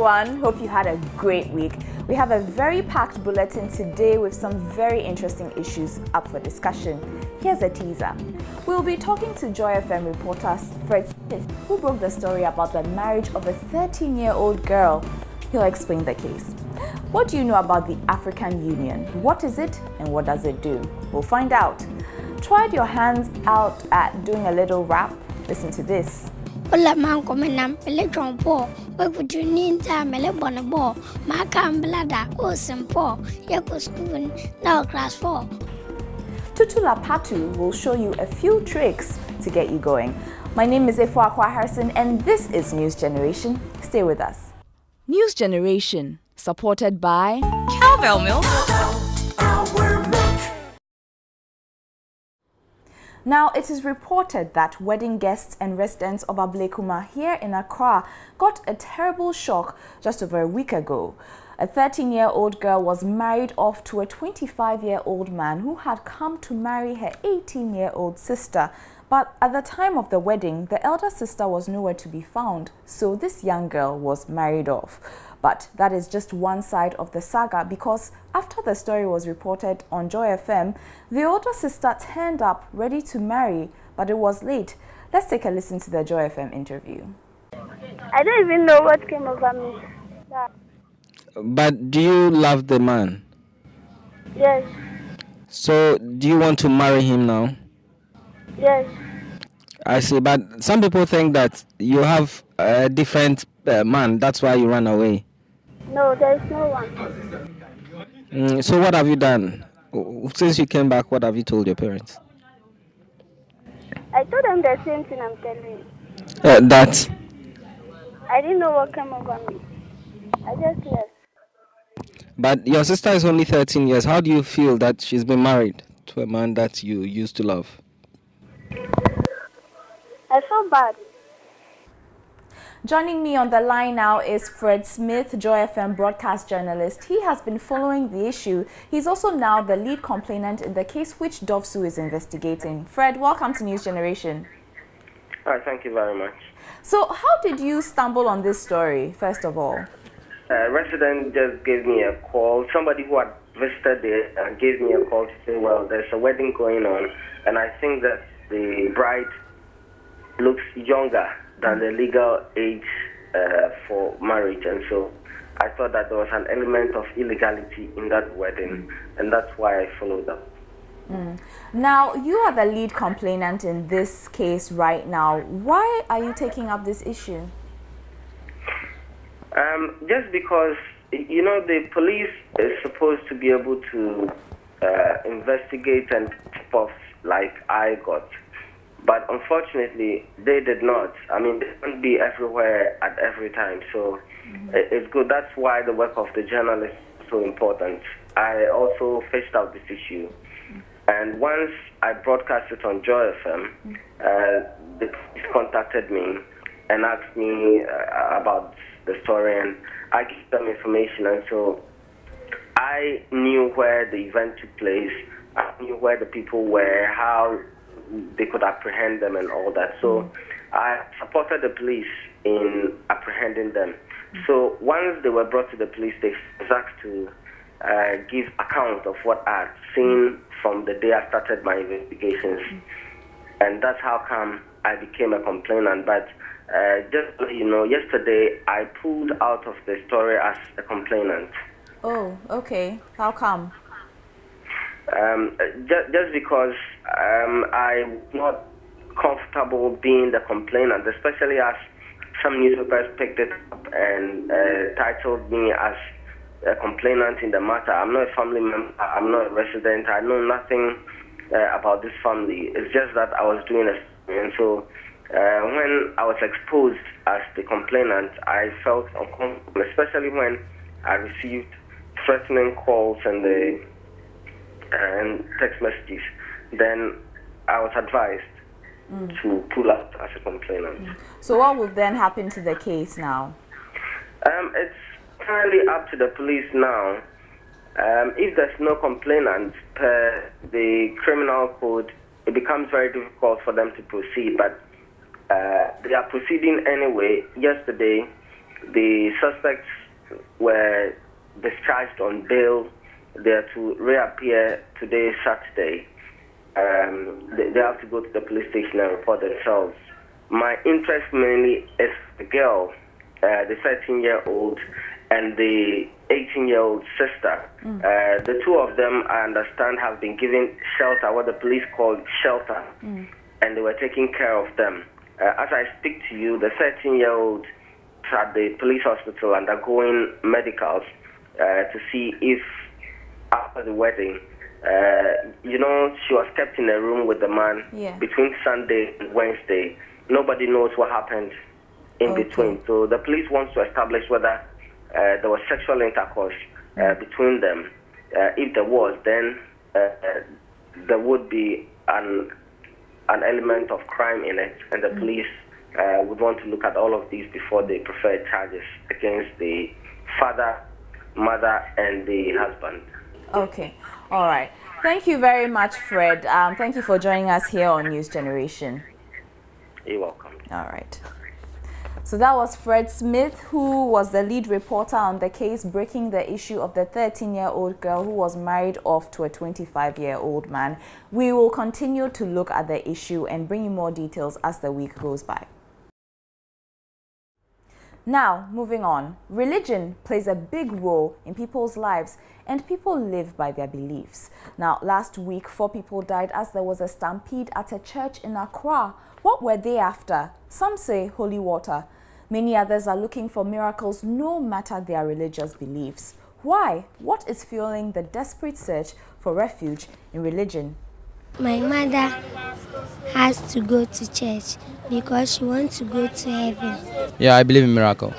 everyone. Hope you had a great week. We have a very packed bulletin today with some very interesting issues up for discussion. Here's a teaser. We'll be talking to Joy FM reporter Fred Smith, who broke the story about the marriage of a 13-year-old girl. He'll explain the case. What do you know about the African Union? What is it and what does it do? We'll find out. Tried your hands out at doing a little rap? Listen to this. Ola man come nam pele trompo we kutu ninta mele bonabo ma kan blada o simple ye ko school now class 4. Tutula Patu will show you a few tricks to get you going. My name is Efua Harrison and this is News Generation. Stay with us. News Generation, supported by Cowbell Milk. Now, it is reported that wedding guests and residents of Ablekuma here in Accra got a terrible shock just over a week ago. A 13-year-old girl was married off to a 25-year-old man who had come to marry her 18-year-old sister. But at the time of the wedding, the elder sister was nowhere to be found, so this young girl was married off. But that is just one side of the saga, because after the story was reported on Joy FM, the older sister turned up ready to marry, but it was late. Let's take a listen to the Joy FM interview. I don't even know what came over me. But do you love the man? Yes. So do you want to marry him now? Yes. I see, but some people think that you have a different man, that's why you ran away. No, there's no one. So what have you done? Since you came back, what have you told your parents? I told them the same thing I'm telling you. That? I didn't know what came over me. I just left. But your sister is only 13 years. How do you feel that she's been married to a man that you used to love? I feel bad. Joining me on the line now is Fred Smith, Joy FM broadcast journalist. He has been following the issue. He's also now the lead complainant in the case which Dovsu is investigating. Fred, welcome to News Generation. Hi, thank you very much. So how did you stumble on this story, first of all? A resident just gave me a call. Somebody who had visited there gave me a call to say, well, there's a wedding going on, and I think that the bride looks younger than the legal age for marriage, and so I thought that there was an element of illegality in that wedding, and that's why I followed up. Now, you are the lead complainant in this case right now. Why are you taking up this issue? Just because, you know, the police is supposed to be able to investigate and tip-off like I got. But unfortunately, they did not. I mean, they can't be everywhere at every time. So it's good. That's why the work of the journalist is so important. I also faced out this issue. And once I broadcast it on Joy FM, the police contacted me and asked me about the story, and I gave them information. And so I knew where the event took place. I knew where the people were, how they could apprehend them and all that. So I supported the police in apprehending them. So once they were brought to the police, they were asked to give account of what I had seen from the day I started my investigations. And that's how come I became a complainant. But just so you know, yesterday I pulled out of the story as a complainant. Oh, okay. How come? Just because I'm not comfortable being the complainant, especially as some newspapers picked it up and titled me as a complainant in the matter. I'm not a family member, I'm not a resident, I know nothing about this family. It's just that I was doing a... And so when I was exposed as the complainant, I felt uncomfortable, especially when I received threatening calls and text messages. Then I was advised to pull out as a complainant. So what will then happen to the case now? It's currently up to the police now. If there's no complainant per the criminal code, it becomes very difficult for them to proceed. But they are proceeding anyway. Yesterday, The suspects were discharged on bail. They are to reappear today, Saturday. They have to go to the police station and report themselves. My interest mainly is the girl, the 13-year-old, and the 18-year-old sister. The two of them, I understand, have been given shelter, what the police call shelter, and they were taking care of them. As I speak to you, the 13-year-old is at the police hospital undergoing medicals to see if after the wedding, she was kept in a room with the man between Sunday and Wednesday. Nobody knows what happened in between. So the police wants to establish whether there was sexual intercourse between them. If there was, then there would be an element of crime in it, and the police would want to look at all of these before they prefer charges against the father, mother, and the husband. Okay, all right. Thank you very much, Fred. Thank you for joining us here on News Generation. You're welcome. All right. So that was Fred Smith, who was the lead reporter on the case, breaking the issue of the 13-year-old girl who was married off to a 25-year-old man. We will continue to look at the issue and bring you more details as the week goes by. Now, moving on. Religion plays a big role in people's lives, and people live by their beliefs. Now, last week, 4 people died as there was a stampede at a church in Accra. What were they after? Some say holy water. Many others are looking for miracles no matter their religious beliefs. Why? What is fueling the desperate search for refuge in religion? My mother has to go to church because she wants to go to heaven. Yeah, I believe in miracle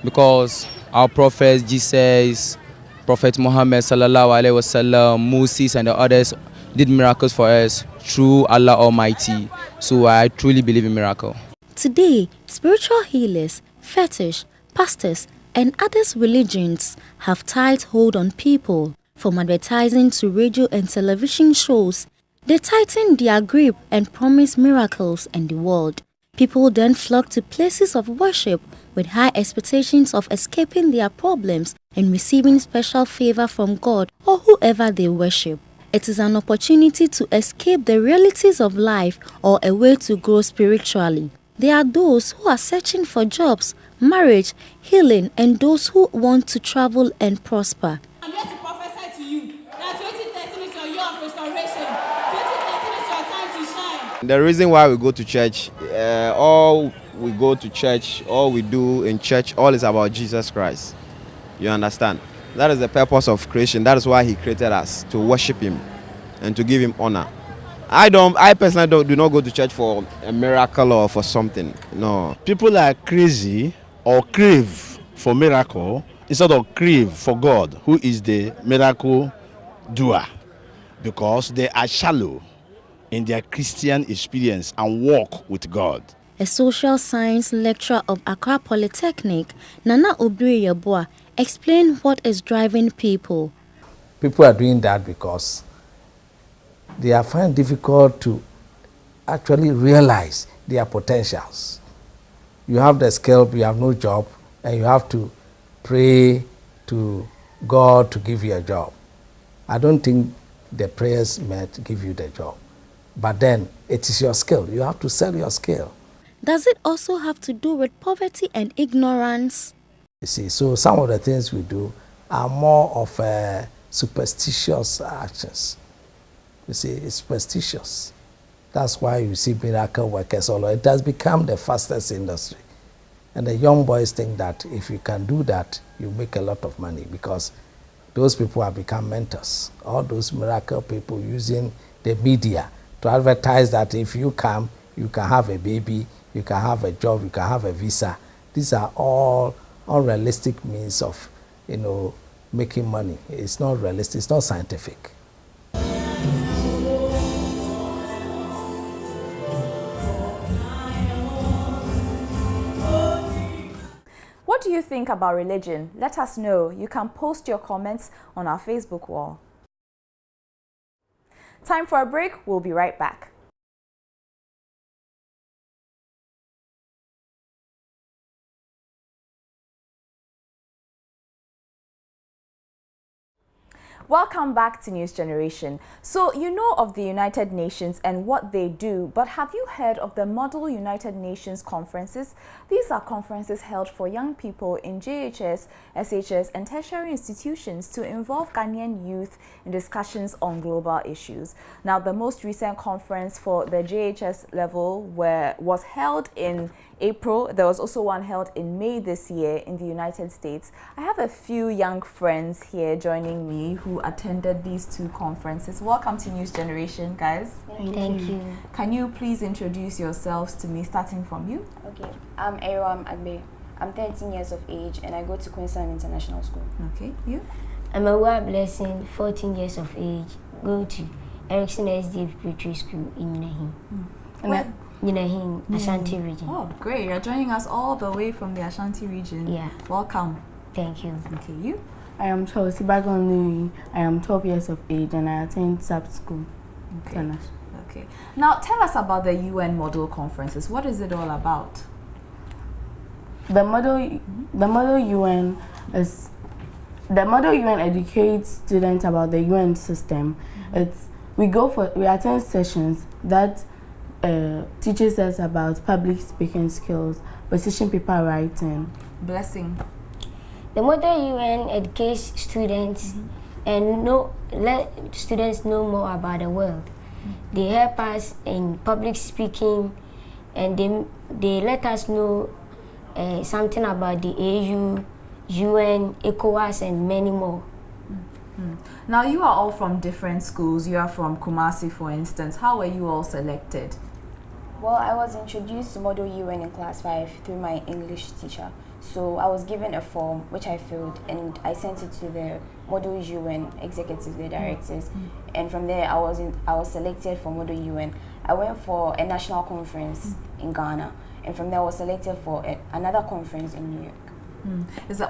because our prophets, Jesus, Prophet Muhammad sallallahu alaihi wasallam, Moses, and the others did miracles for us through Allah Almighty. So I truly believe in miracle. Today, spiritual healers, fetish, pastors, and other religions have tight hold on people. From advertising to radio and television shows, they tighten their grip and promise miracles in the world. People then flock to places of worship with high expectations of escaping their problems and receiving special favor from God or whoever they worship. It is an opportunity to escape the realities of life or a way to grow spiritually. There are those who are searching for jobs, marriage, healing, and those who want to travel and prosper. I'm here to prophesy to you that 2013 is your year of restoration. 2013 is your time to shine. The reason why we go to church, all we do in church, all is about Jesus Christ. You understand? That is the purpose of creation. That is why He created us, to worship Him and to give Him honor. I personally do not go to church for a miracle or for something. No. People are crazy or crave for miracle instead of crave for God, who is the miracle doer, because they are shallow in their Christian experience and walk with God. A social science lecturer of Accra Polytechnic, Nana Obiri-Yeboah, explained what is driving people. People are doing that because they are finding it difficult to actually realize their potentials. You have the skill, but you have no job, and you have to pray to God to give you a job. I don't think the prayers might give you the job, but then it is your skill. You have to sell your skill. Does it also have to do with poverty and ignorance? You see, so some of the things we do are more of superstitious actions. You see, it's superstitious. That's why you see miracle workers all over. It has become the fastest industry. And the young boys think that if you can do that, you make a lot of money, because those people have become mentors. All those miracle people using the media to advertise that if you come, you can have a baby, you can have a job, you can have a visa. These are all unrealistic means of, making money. It's not realistic, it's not scientific. What do you think about religion? Let us know. You can post your comments on our Facebook wall. Time for a break. We'll be right back. Welcome back to News Generation. So you know of the United Nations and what they do, but have you heard of the Model United Nations conferences? These are conferences held for young people in JHS, SHS and tertiary institutions to involve Ghanaian youth in discussions on global issues. Now, the most recent conference for the JHS level was held in April. There was also one held in May this year in the United States. I have a few young friends here joining me who attended these two conferences. Welcome to News Generation, guys. Thank you. Can you please introduce yourselves to me, starting from you? Okay, I'm Aram Agbe. I'm 13 years of age and I go to Queensland International School. Okay, you? I'm Awa Blessing, 14 years of age, go to Erickson SD Preparatory School in Nahim. Nahim, Ashanti region. Oh, great. You're joining us all the way from the Ashanti region. Yeah. Welcome. Thank you. Okay, you? I am Chelsea Bagon. I am 12 years of age and I attend SAP school. Okay. Okay. Now, tell us about the UN Model Conferences. What is it all about? The Model UN educates students about the UN system. We attend sessions that teaches us about public speaking skills, position paper writing. Blessing. The Model UN educates students and let students know more about the world. They help us in public speaking and they let us know something about the AU, UN, ECOWAS and many more. Now, you are all from different schools. You are from Kumasi, for instance. How were you all selected? Well, I was introduced to Model UN in class 5 through my English teacher. So I was given a form which I filled and I sent it to the Model UN executives, the directors. And from there I was selected for Model UN. I went for a national conference in Ghana, and from there I was selected for another conference in New York.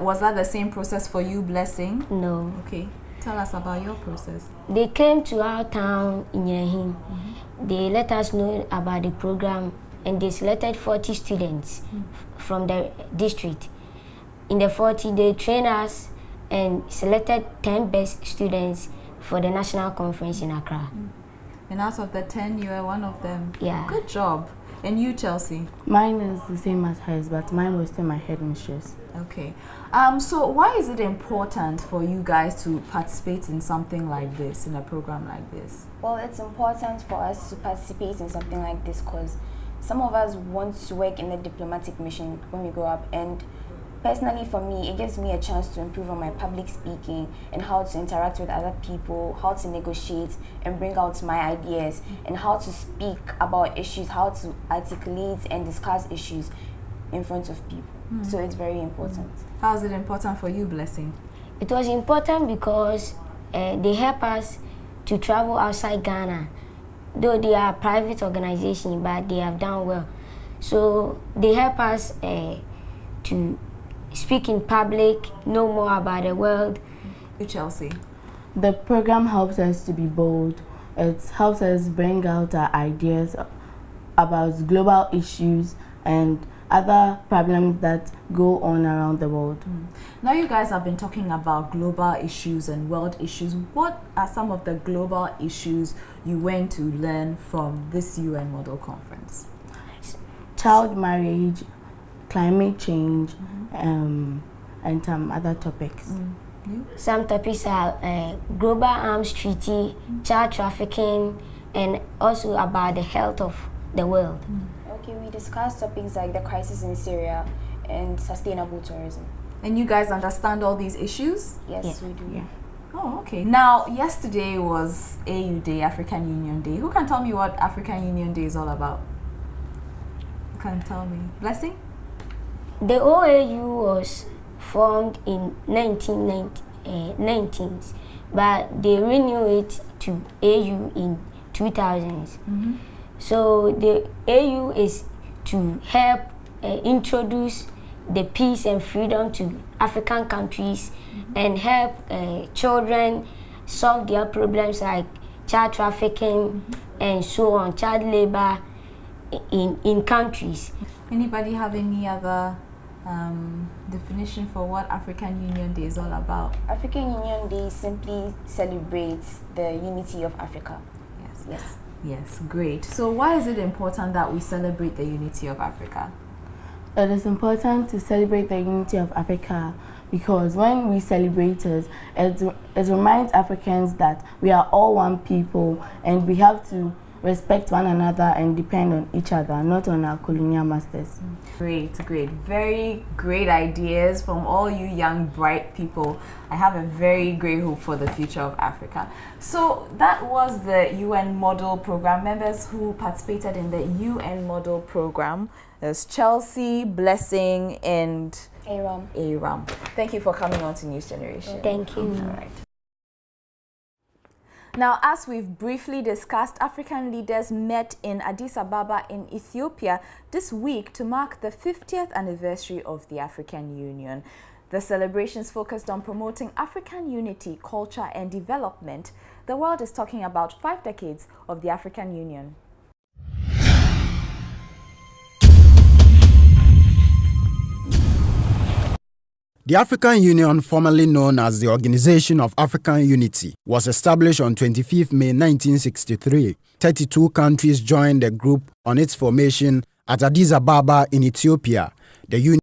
Was that the same process for you, Blessing? No. Okay. Tell us about your process. They came to our town in Yahim. They let us know about the program and they selected 40 students from the district. In the 40, they trained us and selected 10 best students for the national conference in Accra. And out of the 10, you were one of them. Yeah. Good job. And you, Chelsea? Mine is the same as hers, but mine was still my headmistress. Okay. So why is it important for you guys to participate in something like this, in a program like this? Well, it's important for us to participate in something like this because some of us want to work in the diplomatic mission when we grow up, and personally for me, it gives me a chance to improve on my public speaking and how to interact with other people, how to negotiate and bring out my ideas, and how to speak about issues, how to articulate and discuss issues in front of people. So it's very important. How is it important for you, Blessing? It was important because they help us to travel outside Ghana. Though they are a private organization, but they have done well. So they help us to speak in public, know more about the world. Chelsea? The program helps us to be bold. It helps us bring out our ideas about global issues and other problems that go on around the world. Now you guys have been talking about global issues and world issues. What are some of the global issues you went to learn from this UN Model Conference? Child marriage, climate change, and some other topics. Some topics are global arms treaty, child trafficking, and also about the health of the world. Okay, we discussed topics like the crisis in Syria and sustainable tourism. And you guys understand all these issues? Yes, we do. Yeah. Oh, okay. Now, yesterday was AU Day, African Union Day. Who can tell me what African Union Day is all about? Who can tell me? Blessing? The OAU was formed in 1990s, but they renewed it to AU in 2000s. So the AU is to help introduce the peace and freedom to African countries and help children solve their problems like child trafficking and so on, child labor in countries. Anybody have any other definition for what African Union Day is all about? African Union Day simply celebrates the unity of Africa. Yes. Yes. Yes, great. So why is it important that we celebrate the unity of Africa? It is important to celebrate the unity of Africa because when we celebrate it, it reminds Africans that we are all one people and we have to respect one another and depend on each other, not on our colonial masters. Great, great. Very great ideas from all you young, bright people. I have a very great hope for the future of Africa. So that was the UN Model Program. Members who participated in the UN Model Program is Chelsea, Blessing, and Aram. Thank you for coming on to News Generation. Thank you. All right. Now, as we've briefly discussed, African leaders met in Addis Ababa in Ethiopia this week to mark the 50th anniversary of the African Union. The celebrations focused on promoting African unity, culture, and development. The world is talking about 5 decades of the African Union. The African Union, formerly known as the Organization of African Unity, was established on 25 May 1963. 32 countries joined the group on its formation at Addis Ababa in Ethiopia. The union